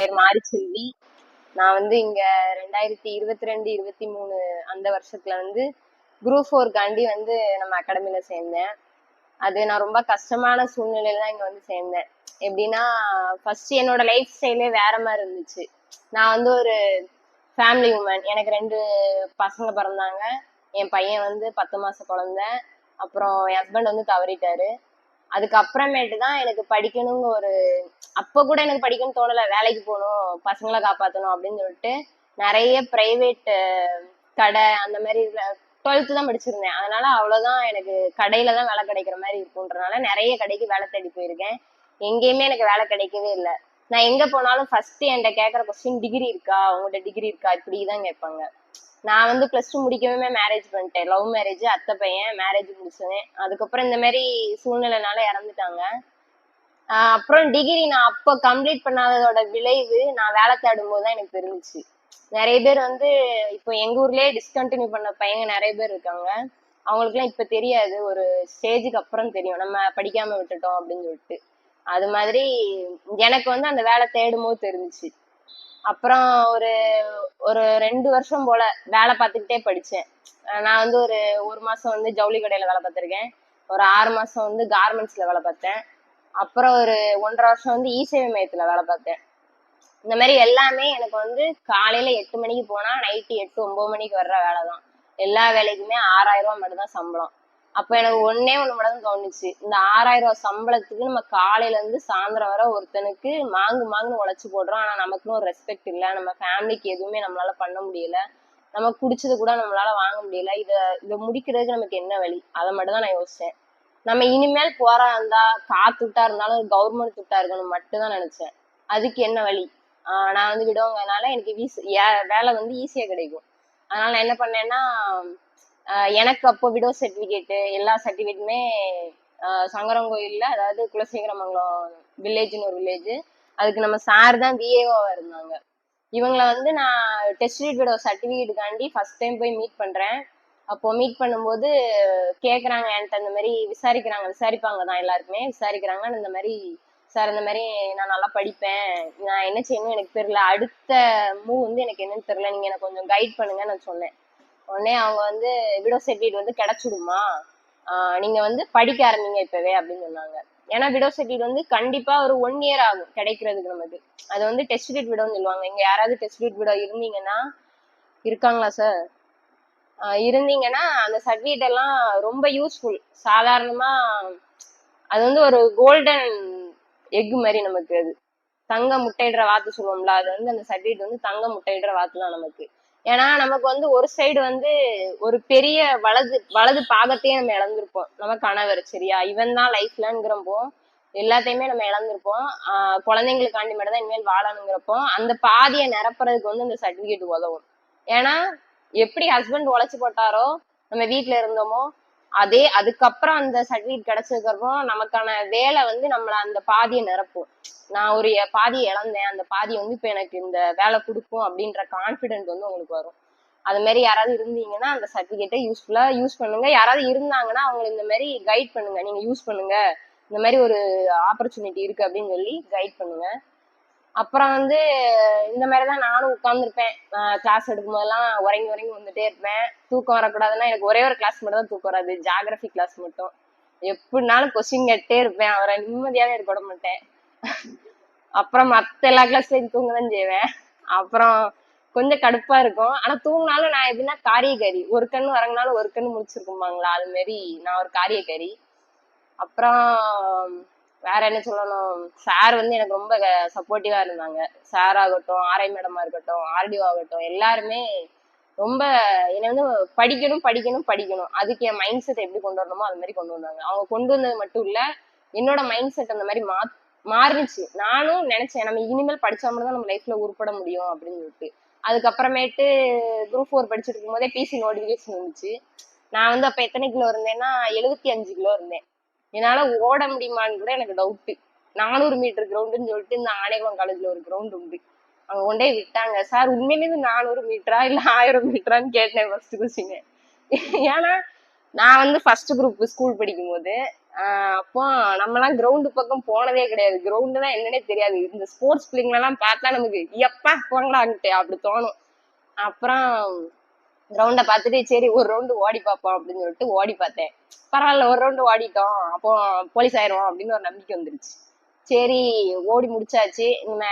பேர் மாரிச்செல்வி. நான் வந்து இங்க 2022, 23 அந்த வருஷத்துல வந்து குரூப் 4 வந்து நம்ம அகாடமில சேர்ந்தேன். அது நான் ரொம்ப கஷ்டமான சூழ்நிலையில தான் இங்க வந்து சேர்ந்தேன். எப்படின்னா ஃபர்ஸ்ட் என்னோட லைஃப் ஸ்டைலே வேற மாதிரி இருந்துச்சு. நான் வந்து ஒரு ஃபேமிலி உமன். எனக்கு 2 பசங்க பிறந்தாங்க. என் பையன் வந்து 10 மாச குழந்தை. அப்புறம் என் ஹஸ்பண்ட் வந்து தவறிட்டாரு. அதுக்கப்புறமேட்டு தான் எனக்கு படிக்கணுங்க ஒரு அப்ப கூட எனக்கு படிக்கணும்னு தோணல. வேலைக்கு போகணும், பசங்களை காப்பாற்றணும் அப்படின்னு சொல்லிட்டு நிறைய பிரைவேட் கடை அந்த மாதிரி 12th தான் படிச்சிருந்தேன். அதனால அவ்வளவுதான் எனக்கு கடையில தான் வேலை கிடைக்கிற மாதிரி இருக்குன்றனால நிறைய கடைக்கு வேலை தேடி போயிருக்கேன். எங்கேயுமே எனக்கு வேலை கிடைக்கவே இல்லை. நான் எங்க போனாலும் ஃபர்ஸ்ட் என்கிட்ட கேட்கற கொஸ்டின் டிகிரி இருக்கா, உங்கள்கிட்ட டிகிரி இருக்கா, இப்படிதான் கேட்பாங்க. நான் வந்து +2 முடிக்கவே மேரேஜ் பண்ணிட்டேன். Love marriage. அத்தை பையன் மேரேஜ் முடிச்சேன். அதுக்கப்புறம் இந்த மாதிரி சூழ்நிலைனால இறந்துட்டாங்க. அப்புறம் டிகிரி நான் அப்போ கம்ப்ளீட் பண்ணாததோட விளைவு நான் வேலை தேடும் போதுதான் எனக்கு தெரிஞ்சிச்சு. நிறைய பேர் வந்து இப்போ எங்க ஊர்லயே டிஸ்கண்டினியூ பண்ண பையங்க நிறைய பேர் இருக்காங்க. அவங்களுக்குலாம் இப்ப தெரியாது, ஒரு ஸ்டேஜுக்கு அப்புறம் தெரியும் நம்ம படிக்காம விட்டுட்டோம் அப்படின்னு சொல்லிட்டு. அது மாதிரி எனக்கு வந்து அந்த வேலை தேடும் போது தெரிஞ்சிச்சு. அப்புறம் ஒரு ஒரு 2 வருஷம் போல வேலை பார்த்துக்கிட்டே படிச்சேன். நான் வந்து ஒரு மாசம் வந்து ஜவுளி கடையில வேலை பார்த்திருக்கேன். ஒரு 6 மாசம் வந்து கார்மெண்ட்ஸ்ல வேலை பார்த்தேன். அப்புறம் ஒரு 1.5 வருஷம் வந்து இ-சேவை மையத்துல வேலை பார்த்தேன். இந்த மாதிரி எல்லாமே எனக்கு வந்து காலையில 8 மணிக்கு போனா நைட்டு 8, 9 மணிக்கு வர்ற வேலை தான். எல்லா வேலைக்குமே 6000 ரூபாய் மட்டும் தான் சம்பளம். அப்ப எனக்கு ஒண்ணே ஒண்ணு மட்டும் தான் தோணுச்சு, இந்த 6000 ரூபாய் சம்பளத்துக்கு நம்ம காலையில இருந்து சாயந்தரம் வர ஒருத்தனுக்கு மாங்குன்னு உழைச்சு போடுறோம். ஆனா நமக்குன்னு ஒரு ரெஸ்பெக்ட் இல்ல, நம்ம ஃபேமிலிக்கு எதுவுமே நம்மளால பண்ண முடியல, நமக்கு பிடிச்சது கூட நம்மளால வாங்க முடியல. இதை முடிக்கிறதுக்கு நமக்கு என்ன வழி, அதை மட்டும் தான் நான் யோசிச்சேன். நம்ம இனிமேல் போறா இருந்தா காத்து விட்டா இருந்தாலும் கவர்மெண்ட் விட்டா இருக்கணும் மட்டும் தான் நினைச்சேன். அதுக்கு என்ன வழி? நான் வந்து விடுவங்கனால எனக்கு வேலை வந்து ஈஸியா கிடைக்கும். அதனால நான் என்ன பண்ணேன்னா, எனக்கு அப்போ விடோ சர்டிபிகேட்டு எல்லா சர்டிபிகேட்டுமே சங்கரங்கோயில்ல, அதாவது குலசேகரமங்கலம் வில்லேஜ்னு ஒரு வில்லேஜ், அதுக்கு நம்ம சார் தான் விஏஓவா இருந்தாங்க. இவங்களை வந்து நான் டெஸ்ட் விடோ சர்டிபிகேட்டுக்காண்டி ஃபர்ஸ்ட் டைம் போய் மீட் பண்றேன். அப்போ மீட் பண்ணும்போது கேக்குறாங்க என்கிட்ட, இந்த மாதிரி விசாரிப்பாங்க தான், எல்லாருக்குமே விசாரிக்கிறாங்க. இந்த மாதிரி சார், இந்த மாதிரி நான் நல்லா படிப்பேன், நான் என்ன செய்யணும் எனக்கு தெரியல, அடுத்த மூவ் வந்து எனக்கு என்னன்னு தெரியல, நீங்க எனக்கு கொஞ்சம் கைட் பண்ணுங்க நான் சொன்னேன். உடனே அவங்க வந்து விடோ சர்டிஃபிகேட் வந்து கிடைச்சிடுமா, நீங்க வந்து படிக்க ஆரம்பிங்க இப்பவே அப்படின்னு சொன்னாங்க. ஏன்னா விடோ சர்டிஃபிகேட் வந்து கண்டிப்பா ஒரு 1 இயர் ஆகும் கிடைக்கிறதுக்கு நமக்கு. அது வந்து டெஸ்ட் டேட் விடோன்னு சொல்லுவாங்க. இங்க யாராவது டெஸ்ட் டேட் விடோ இருந்தீங்கன்னா, இருக்காங்களா சார்? இருந்தீங்கன்னா அந்த சர்டிஃபிகேட் எல்லாம் ரொம்ப யூஸ்ஃபுல். சாதாரணமா அது வந்து ஒரு கோல்டன் எக் மாதிரி நமக்கு. அது தங்க முட்டையிடுற வாத்து சொல்லுவோம்ல, அது வந்து அந்த சர்டிஃபிகேட் வந்து தங்க முட்டையிடுற வாத்து தான் நமக்கு. ஏன்னா நமக்கு வந்து ஒரு சைடு வந்து ஒரு பெரிய வலது பாகத்தையே நம்ம இழந்திருப்போம். நம்ம கணவர், சரியா, இவன் தான் லைஃப்லங்கிறப்போ எல்லாத்தையுமே நம்ம இழந்திருப்போம். குழந்தைங்களுக்காண்டி மட்டும் தான் இனிமேல் வாழணுங்கிறப்போ அந்த பாதியை நிரப்புறதுக்கு வந்து அந்த சர்டிஃபிகேட் உதவும். ஏன்னா எப்படி ஹஸ்பண்ட் உழைச்சு போட்டாரோ நம்ம வீட்டுல இருந்தோமோ, அதுக்கப்புறம் அந்த சர்டிஃபிகேட் கிடைச்சதுக்கு அப்புறம் நமக்கான வேலை வந்து நம்மள அந்த பாதியை நிரப்பும். நான் ஒரு பாதியை இழந்தேன், அந்த பாதி வந்து இப்ப எனக்கு இந்த வேலை கொடுக்கும் அப்படின்ற கான்பிடென்ட் வந்து உங்களுக்கு வரும். அது மாதிரி யாராவது இருந்தீங்கன்னா அந்த சர்டிஃபிகேட்டை யூஸ்ஃபுல்லா யூஸ் பண்ணுங்க. யாராவது இருந்தாங்கன்னா அவங்களை இந்த மாதிரி கைட் பண்ணுங்க, நீங்க யூஸ் பண்ணுங்க, இந்த மாதிரி ஒரு ஆப்பர்ச்சுனிட்டி இருக்கு அப்படின்னு சொல்லி கைட் பண்ணுங்க. அப்புறம் வந்து இந்த மாதிரிதான் நானும் உட்கார்ந்துருப்பேன். கிளாஸ் எடுக்கும் போதெல்லாம் உறங்கி வந்துட்டே இருப்பேன். தூக்கம் வரக்கூடாதுன்னா எனக்கு ஒரே ஒரு கிளாஸ் மட்டும் தான் தூக்கம் வராது, ஜியாகிரபி கிளாஸ் மட்டும். எப்படினாலும் கொஸ்டின் கேட்டே இருப்பேன், அவரை நிம்மதியாவே இருக்க விட மாட்டேன். அப்புறம் மத்த எல்லா கிளாஸ்லயும் தூங்கதான் செய்வேன். அப்புறம் கொஞ்சம் கடுப்பா இருக்கும். ஆனா தூங்கினாலும் நான் எப்படின்னா காரியக்காரி, ஒரு கண்ணு வரங்கினாலும் ஒரு கண்ணு முடிச்சிருக்குமாங்களா, அது மாதிரி நான் ஒரு காரியக்காரி. அப்புறம் வேற என்ன சொல்லணும், சார் வந்து எனக்கு ரொம்ப சப்போர்ட்டிவா இருந்தாங்க. சார் ஆகட்டும், ஆர்ஐ மேடமா இருக்கட்டும், ஆர்டிஓ ஆகட்டும், எல்லாருமே ரொம்ப என்னை வந்து படிக்கணும், அதுக்கு என் மைண்ட் செட் எப்படி கொண்டு வரணுமோ அது மாதிரி கொண்டு வந்தாங்க. அவங்க கொண்டு வந்தது மட்டும் இல்ல, என்னோட மைண்ட் செட் அந்த மாதிரி மாறிச்சு. நானும் நினைச்சேன் நம்ம இனிமேல் படிச்சா மட்டும் தான் நம்ம லைஃப்ல உருப்பட முடியும் அப்படின்னு சொல்லிட்டு. அதுக்கப்புறமேட்டு குரூப் 4 படிச்சுட்டு இருக்கும் போதே பிசி நோட்டிபிகேஷன் வந்துச்சு. நான் வந்து அப்ப எத்தனை கிலோ இருந்தேன்னா 75 கிலோ இருந்தேன். என்னால ஓட முடியுமான்னு கூட எனக்கு டவுட்டு. 400 மீட்டர் கிரவுண்டுன்னு சொல்லிட்டு இந்த ஆணைகுளம் காலேஜ்ல ஒரு கிரவுண்ட் உண்டு, அங்க கொண்டே விட்டாங்க. சார் உண்மையிலேயே 400 மீட்டரா இல்ல 1000 மீட்டரான்னு கேட்டேன் ஃபர்ஸ்ட் கொஸ்டின். ஏன்னா நான் வந்து ஃபர்ஸ்ட் குரூப் ஸ்கூல் படிக்கும் போது அப்போ நம்மலாம் கிரவுண்டு பக்கம் போனதே கிடையாது. கிரவுண்டுனா என்னன்னே தெரியாது. இந்த ஸ்போர்ட்ஸ் பிள்ளைங்களெல்லாம் பார்த்தா நமக்கு எப்பா போங்கடான்ட்டு அப்படி தோணும். அப்புறம் கிரவுண்ட பார்த்துட்டு சரி ஒரு ரவுண்டு ஓடி பார்ப்போம் அப்படின்னு சொல்லிட்டு ஓடி பார்த்தேன். பரவாயில்ல ஒரு ரவுண்டு ஓடிட்டோம், அப்போ போலீஸ் ஆயிரும் அப்படின்னு ஒரு நம்பிக்கை வந்துருச்சு. சரி ஓடி முடிச்சாச்சு, நம்ம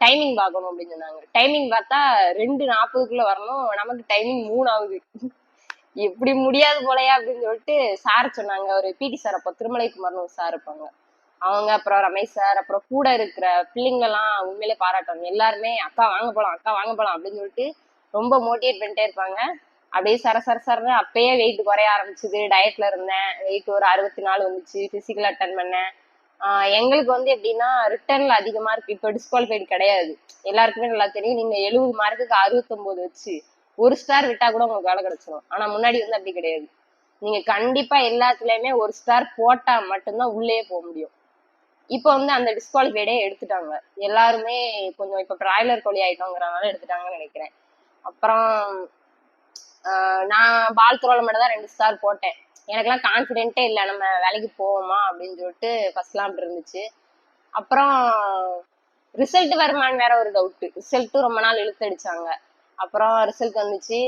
டைமிங் பார்க்கணும் அப்படின்னு சொன்னாங்க. டைமிங் பார்த்தா 2:40 வரணும், நமக்கு டைமிங் 3 ஆகுது. இப்படி முடியாது போலயா அப்படின்னு சொல்லிட்டு சார் சொன்னாங்க. ஒரு பிடி சார், அப்போ திருமலைக்குமார்னு ஒரு சார் இருப்பாங்க, அவங்க, அப்புறம் ரமேஷ் சார், அப்புறம் கூட இருக்கிற பிள்ளைங்க எல்லாம் உண்மையிலே பாராட்டணும். எல்லாருமே அக்கா வாங்க போலாம், அக்கா வாங்க போலாம் அப்படின்னு சொல்லிட்டு ரொம்ப மோட்டிவேட் பண்ணிட்டே இருப்பாங்க. அப்படியே சரசரன்னு அப்பயே வெயிட் குறைய ஆரம்பிச்சுது. டயட்ல இருந்தேன், வெயிட் ஒரு 64 வந்துச்சு. பிசிக்கல் அட்டன் பண்ணேன். எங்களுக்கு வந்து எப்படின்னா ரிட்டர்ன்ல அதிக மார்க், இப்போ டிஸ்குவாலிஃபைடு கிடையாது, எல்லாருக்குமே நல்லா தெரியும். நீங்க 70 மார்க்குக்கு 69 வச்சு ஒரு ஸ்டார் விட்டா கூட உங்களுக்கு வேலை கிடைச்சிடும். ஆனா முன்னாடி வந்து அப்படி கிடையாது. நீங்க கண்டிப்பா எல்லாத்துலயுமே ஒரு ஸ்டார் போட்டா மட்டும்தான் உள்ளே போக முடியும். இப்போ வந்து அந்த டிஸ்குவாலிஃபைடே எடுத்துட்டாங்க எல்லாருமே. கொஞ்சம் இப்ப பிராய்லர் கோழி ஆயிட்டோங்கிறனால எடுத்துட்டாங்கன்னு நினைக்கிறேன். அப்புறம் நான் பால் த்ரோல மட்டும் தான் 2 ஸ்டார் போட்டேன். எனக்கெல்லாம் கான்ஃபிடென்ட்டே இல்லை, நம்ம வேலைக்கு போவோமா அப்படின்னு சொல்லிட்டு ஃபர்ஸ்ட்லாம் அப்படி இருந்துச்சு. அப்புறம் ரிசல்ட் வருமானு வேற ஒரு டவுட். ரிசல்ட்டும் ரொம்ப நாள் இழுத்தடிச்சாங்க. அப்புறம் ரிசல்ட் வந்துச்சு.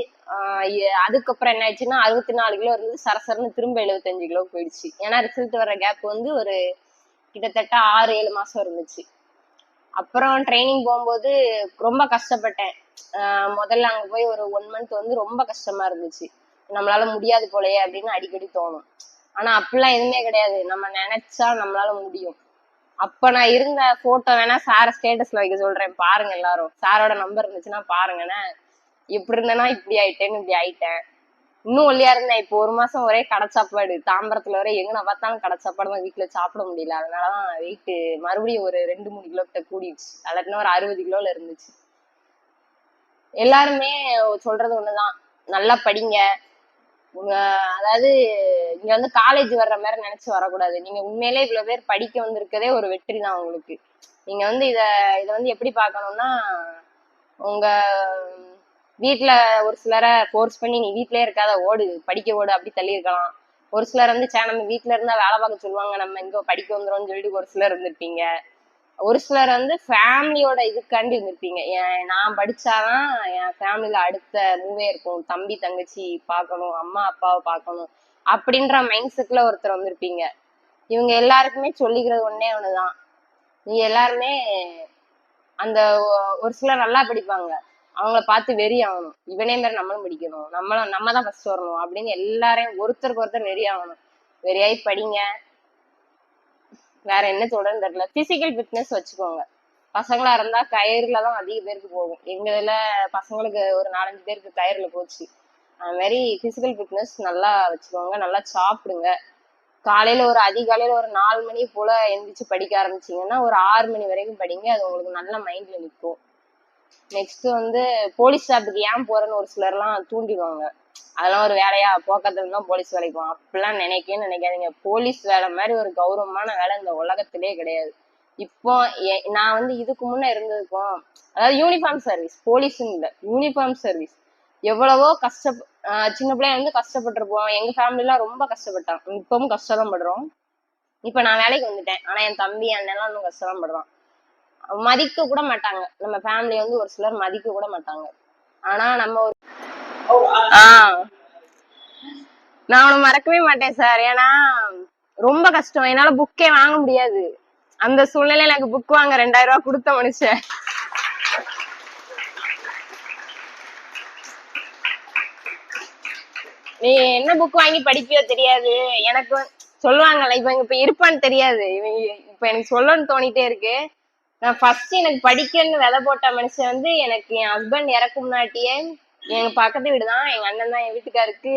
அதுக்கப்புறம் என்ன ஆயிடுச்சுன்னா 64 கிலோ இருந்து சரசரன்னு திரும்ப 75 கிலோ போயிடுச்சு. ஏன்னா ரிசல்ட் வர்ற கேப் வந்து ஒரு கிட்டத்தட்ட 6-7 மாசம் இருந்துச்சு. அப்புறம் ட்ரைனிங் போகும்போது ரொம்ப கஷ்டப்பட்டேன். முதல்ல அங்க போய் ஒரு 1 மந்த் வந்து ரொம்ப கஷ்டமா இருந்துச்சு. நம்மளால முடியாது போலயே அப்படின்னு அடிக்கடி தோணும். ஆனா அப்படிலாம் எதுவுமே கிடையாது, நம்ம நினைச்சா நம்மளால முடியும். அப்ப நான் இருந்த போட்டோ வேணா சார ஸ்டேட்டஸ்ல வைக்க சொல்றேன், பாருங்க எல்லாரும். சாரோட நம்பர் இருந்துச்சுன்னா பாருங்கண்ணே. இப்படி இருந்தேன்னா இப்படி ஆயிட்டேன்னு இப்படி ஆயிட்டேன். இன்னும் ஒல்லியா இருந்தேன். இப்போ 1 மாசம் ஒரே கடை சாப்பாடு, தாம்பரத்துல வரை எங்க நான் பார்த்தாலும் கடை சாப்பாடு தான், வீட்டுல சாப்பிட முடியல. அதனாலதான் வெயிட் மறுபடியும் ஒரு 2-3 கிலோ கிட்ட கூடிடுச்சு. அல்லாட்டினா ஒரு 60 கிலோல இருந்துச்சு. எல்லாருமே சொல்றது ஒண்ணுதான், நல்லா படிங்க. அதாவது இங்க வந்து காலேஜ் வர்ற மாதிரி நினைச்சு வரக்கூடாது. நீங்க உண்மையிலே இவ்வளவு பேர் படிக்க வந்திருக்கதே ஒரு வெற்றி தான் உங்களுக்கு. நீங்க வந்து இத வந்து எப்படி பார்க்கணும்னா, உங்க வீட்டுல ஒரு சிலரை ஃபோர்ஸ் பண்ணி நீ வீட்லயே இருக்காத, ஓடு படிக்க ஓடு அப்படி தள்ளி இருக்கலாம். ஒரு சிலர் வந்து நம்ம வீட்டுல இருந்தா வேலை பார்க்க சொல்லுவாங்க, நம்ம இங்க படிக்க வந்துடும் சொல்லிட்டு ஒரு சிலர் இருந்திருப்பீங்க. ஒரு சிலர் வந்து ஃபேமிலியோட இதுக்காண்டி இருந்திருப்பீங்க. நான் படிச்சாதான் என் ஃபேமிலியில அடுத்த மூவே இருக்கும், தம்பி தங்கச்சி பார்க்கணும், அம்மா அப்பாவை பார்க்கணும் அப்படின்ற மைண்ட் செட்ல ஒருத்தர் வந்திருப்பீங்க. இவங்க எல்லாருக்குமே சொல்லிக்கிறது ஒன்னே ஒண்ணுதான், நீ எல்லாருமே அந்த ஒரு சிலர் நல்லா படிப்பாங்க, அவங்கள பார்த்து வெறி ஆகணும். இவனே மாதிரி நம்மளும் படிக்கணும், நம்ம தான் ஃபர்ஸ்ட் வரணும் அப்படின்னு எல்லாரையும் ஒருத்தருக்கு ஒருத்தர் வெறி ஆகணும். வெறியாயி படிங்க. வேற என்ன சொல்றேன்னு தெரியல. பிசிக்கல் ஃபிட்னஸ் வச்சுக்கோங்க. பசங்களா இருந்தா கயிறுல தான் அதிக பேருக்கு போகும். எங்க இதுல பசங்களுக்கு ஒரு 4-5 பேருக்கு கயிறுல போச்சு. அது மாதிரி பிசிக்கல் ஃபிட்னஸ் நல்லா வச்சுக்கோங்க. நல்லா சாப்பிடுங்க. காலையில ஒரு அதிகாலையில ஒரு 4 மணி போல எந்திரிச்சு படிக்க ஆரம்பிச்சீங்கன்னா ஒரு 6 மணி வரைக்கும் படிங்க. அது உங்களுக்கு நல்ல மைண்ட்ல நிற்கும். நெக்ஸ்ட் வந்து போலீஸ் ஸ்டாப்புக்கு ஏன் போறேன்னு ஒரு சிலர்லாம் தூண்டிடுவாங்க. அதெல்லாம் ஒரு வேலையா, போக்கத்துல தான் போலீஸ் வேலைக்கு போகும் அப்படிலாம் நினைக்காதீங்க. போலீஸ் வேலை மாதிரி ஒரு கௌரவமான வேலை இந்த உலகத்திலே கிடையாது. இப்போ நான் வந்து இதுக்கு முன்ன இருந்ததுக்கும், அதாவது யூனிஃபார்ம் சர்வீஸ், போலீஸ்ன்னு இல்லை, யூனிஃபார்ம் சர்வீஸ் எவ்வளவோ சின்ன பிள்ளைங்க வந்து கஷ்டப்பட்டிருப்போம். எங்க ஃபேமிலிலாம் ரொம்ப கஷ்டப்பட்டான், இப்பவும் கஷ்டம் தான் படுறோம். இப்ப நான் வேலைக்கு வந்துட்டேன், ஆனா என் தம்பி அண்ணெல்லாம் இன்னும் கஷ்டம் தான் படுறான். மதிக்க கூட மாட்டாங்க, நம்ம ஃபேமிலி வந்து ஒரு சிலர் மதிக்க கூட மாட்டாங்க. ஆனா நம்ம ஒரு நான் அவனை மறக்கவே மாட்டேன் சார். ஏன்னா ரொம்ப கஷ்டம், என்னால புக்கே வாங்க முடியாது. அந்த சூழ்நிலையில எனக்கு புக் வாங்க 2000 ரூபாய் கொடுத்த மனுஷன். நீ என்ன புக் வாங்கி படிப்பியோ தெரியாது, எனக்கு சொல்லுவாங்கல்ல, இப்ப இருப்பான்னு தெரியாது. இப்ப எனக்கு சொல்லணும்னு தோணிட்டே இருக்கு. நான் ஃபர்ஸ்ட் எனக்கு படிக்கணும்னு விதை போட்ட மனுஷன் வந்து எனக்கு என் ஹஸ்பண்ட் இறக்கு முன்னாட்டியே, எங்க பக்கத்து வீடு தான், எங்க அண்ணன் தான், என் வீட்டுக்காருக்கு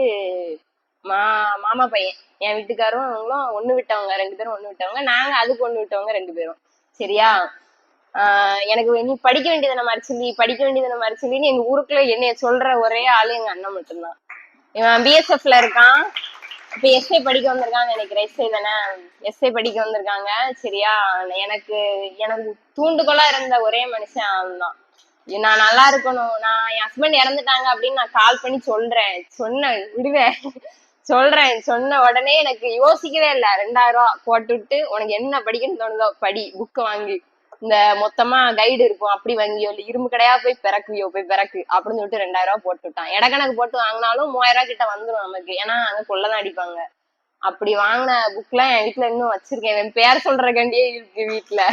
மாமா பையன். என் வீட்டுக்காரும் அவங்களும் ஒண்ணு விட்டவங்க, 2 பேரும் ஒண்ணு விட்டவங்க. நாங்க அதுக்கு ஒண்ணு விட்டவங்க 2 பேரும். சரியா? எனக்கு நீ படிக்க வேண்டியது நம்ம அரிச்சலி, படிக்க வேண்டியது நம்ம அரிச்சலின்னு எங்க ஊருக்குள்ள என்னைய சொல்ற ஒரே ஆளு எங்க அண்ணன் மட்டும்தான். இவன் பிஎஸ்எஃப்ல இருக்கான். இப்ப எஸ்ஐ படிக்க வந்திருக்காங்க நினைக்கிறேன். எஸ்ஐ தானே, எஸ்ஐ படிக்க வந்திருக்காங்க. சரியா? எனக்கு எனக்கு தூண்டுகோலா இருந்த ஒரே மனுஷன் அவன்தான். நான் நல்லா இருக்கணும், நான் என் ஹஸ்பண்ட் இறந்துட்டாங்க அப்படின்னு நான் கால் பண்ணி சொல்றேன், விடுவேன் சொல்றேன். சொன்ன உடனே எனக்கு யோசிக்கவே இல்ல. 2000 ரூபாய் போட்டுட்டு உனக்கு என்ன படிக்கணும்னு தோணுதோ படி, புக்க வாங்கி. இந்த மொத்தமா கைடு இருக்கும் அப்படி வாங்கியோ இல்ல இரும்பு கடையா போய் பிறக்குவியோ போய் பிறக்கு அப்படின்னு சொல்லிட்டு 2000 ரூபாய் போட்டு விட்டான். இடக்கணக்கு போட்டு வாங்கினாலும் 3000 ரூபாய் கிட்ட வந்துடும் நமக்கு. ஏன்னா அங்க கொள்ளதான் அடிப்பாங்க. அப்படி வாங்கின புக் எல்லாம் என் வீட்டுல இன்னும் வச்சிருக்கேன். என் பேர் சொல்றக்காண்டியே இருக்கு வீட்டுல.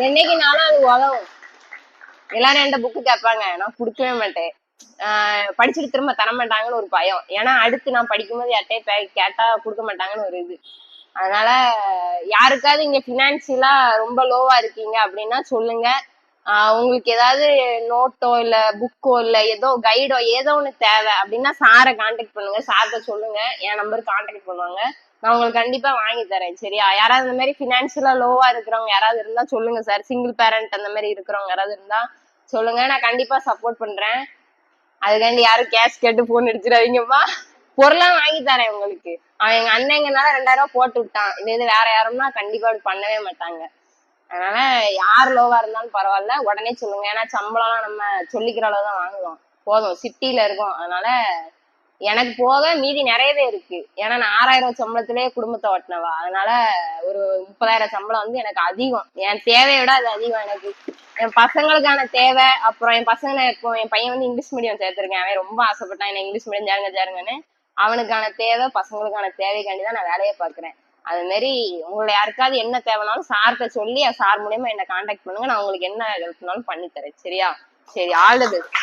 என்னைக்குனாலும் அது உதவும். எல்லாரும் என்கிட்ட புக்கு கேட்பாங்க, நான் கொடுக்கவே மாட்டேன். படிச்சுட்டு திரும்ப தர மாட்டாங்கன்னு ஒரு பயம். ஏன்னா அடுத்து நான் படிக்கும்போது யார்ட்டையே கேட்டா கொடுக்க மாட்டாங்கன்னு ஒரு இது. அதனால யாருக்காவது இங்க பினான்சியலா ரொம்ப லோவா இருக்கீங்க அப்படின்னா சொல்லுங்க. உங்களுக்கு ஏதாவது நோட்டோ இல்ல புக்கோ இல்ல ஏதோ கைடோ ஏதோ ஒண்ணு தேவை அப்படின்னா சாரை கான்டாக்ட் பண்ணுங்க. சார்கிட்ட சொல்லுங்க, என் நம்பர் கான்டாக்ட் பண்ணுவாங்க. நான் உங்களுக்கு கண்டிப்பா வாங்கி தரேன். சரியா? யாராவது இந்த மாதிரி பினான்சியலா லோவா இருக்கிறவங்க யாராவது இருந்தா சொல்லுங்க சார். சிங்கிள் பேரண்ட் அந்த மாதிரி இருக்கிறவங்க யாராவது இருந்தா சொல்லுங்க, நான் கண்டிப்பா சப்போர்ட் பண்றேன். அதுக்காண்டி யாரும் கேஷ் கேட்டு போன் அடிச்சிடாதீங்கப்பா. பொருளாம் வாங்கி தரேன் உங்களுக்கு. அவன் எங்க அண்ணங்கனால 2000 ரூபாய் போட்டு விட்டான். இது வேற யாருன்னா கண்டிப்பா அப்படி பண்ணவே மாட்டாங்க. அதனால யார் லோவா இருந்தாலும் பரவாயில்ல, உடனே சொல்லுங்க. ஏன்னா சம்பளம்லாம் நம்ம சொல்லிக்கிற அளவுதான் வாங்குவோம். போதும், சிட்டில இருக்கோம். அதனால எனக்கு போக மீதி நிறையவே இருக்கு. ஏன்னா நான் 6000 சம்பளத்திலேயே குடும்பத்தை ஓட்டினவா. அதனால ஒரு 30,000 சம்பளம் வந்து எனக்கு அதிகம். என் தேவையை விட அது அதிகம் எனக்கு. என் பசங்களுக்கான தேவை. அப்புறம் என் பசங்க இப்போ என் பையன் வந்து இங்கிலீஷ் மீடியம் சேர்த்திருக்கேன். அவன் ரொம்ப ஆசைப்பட்டான் என்ன இங்கிலீஷ் மீடியம் சேருங்கன்னு. அவனுக்கான தேவை, பசங்களுக்கான தேவைக்காண்டி தான் நான் வேலையை பாக்குறேன். அது மாதிரி உங்களை யாருக்காவது என்ன தேவைனாலும் சார்கிட்ட சொல்லி சார் மூலியமா என்ன கான்டாக்ட் பண்ணுங்க. நான் உங்களுக்கு என்ன ஹெல்ப்னாலும் பண்ணி தரேன். சரியா? சரி, ஆல் தி பெஸ்ட்.